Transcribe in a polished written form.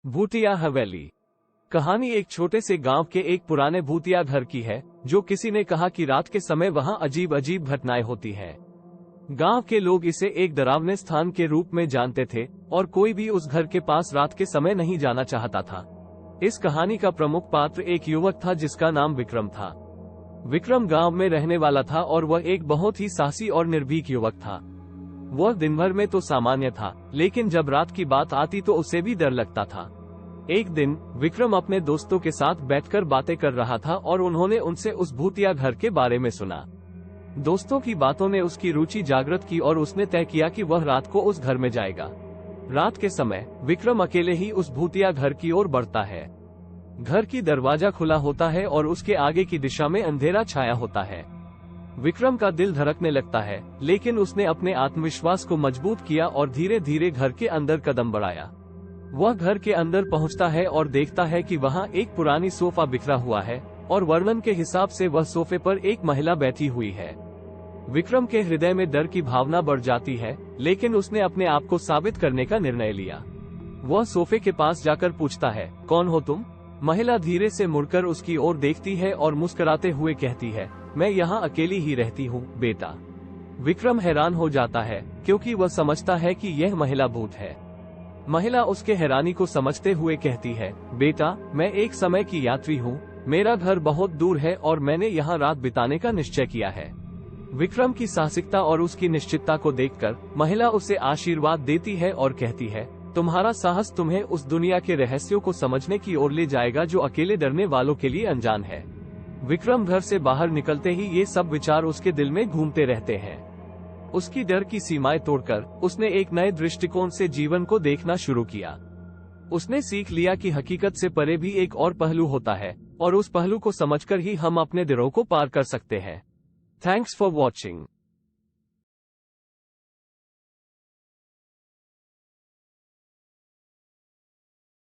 भूतिया हवेली। कहानी एक छोटे से गांव के एक पुराने भूतिया घर की है, जो किसी ने कहा कि रात के समय वहां अजीब अजीब घटनाएं होती हैं। गांव के लोग इसे एक डरावने स्थान के रूप में जानते थे और कोई भी उस घर के पास रात के समय नहीं जाना चाहता था। इस कहानी का प्रमुख पात्र एक युवक था जिसका नाम विक्रम था। विक्रम गांव में रहने वाला था और वह एक बहुत ही साहसी और निर्भीक युवक था। वह दिन भर में तो सामान्य था, लेकिन जब रात की बात आती तो उसे भी डर लगता था। एक दिन विक्रम अपने दोस्तों के साथ बैठकर बातें कर रहा था और उन्होंने उनसे उस भूतिया घर के बारे में सुना। दोस्तों की बातों ने उसकी रुचि जागृत की और उसने तय किया कि वह रात को उस घर में जाएगा। रात के समय विक्रम अकेले ही उस भूतिया घर की ओर बढ़ता है। घर की दरवाजा खुला होता है और उसके आगे की दिशा में अंधेरा छाया होता है। विक्रम का दिल धड़कने लगता है, लेकिन उसने अपने आत्मविश्वास को मजबूत किया और धीरे धीरे घर के अंदर कदम बढ़ाया। वह घर के अंदर पहुंचता है और देखता है कि वहां एक पुरानी सोफा बिखरा हुआ है और वर्णन के हिसाब से वह सोफे पर एक महिला बैठी हुई है। विक्रम के हृदय में डर की भावना बढ़ जाती है, लेकिन उसने अपने आप को साबित करने का निर्णय लिया। वह सोफे के पास जाकर पूछता है, कौन हो तुम? महिला धीरे से मुड़कर उसकी ओर देखती है और मुस्कुराते हुए कहती है, मैं यहाँ अकेली ही रहती हूँ बेटा। विक्रम हैरान हो जाता है, क्योंकि वह समझता है कि यह महिला भूत है। महिला उसके हैरानी को समझते हुए कहती है, बेटा, मैं एक समय की यात्री हूँ, मेरा घर बहुत दूर है और मैंने यहाँ रात बिताने का निश्चय किया है। विक्रम की साहसिकता और उसकी निश्चितता को देखकर महिला उसे आशीर्वाद देती है और कहती है, तुम्हारा साहस तुम्हें उस दुनिया के रहस्यों को समझने की ओर ले जाएगा जो अकेले डरने वालों के लिए अनजान है। विक्रम घर से बाहर निकलते ही ये सब विचार उसके दिल में घूमते रहते हैं। उसकी डर की सीमाएं तोड़कर उसने एक नए दृष्टिकोण से जीवन को देखना शुरू किया। उसने सीख लिया कि हकीकत से परे भी एक और पहलू होता है और उस पहलू को समझकर ही हम अपने डरों को पार कर सकते हैं। Thanks for watching.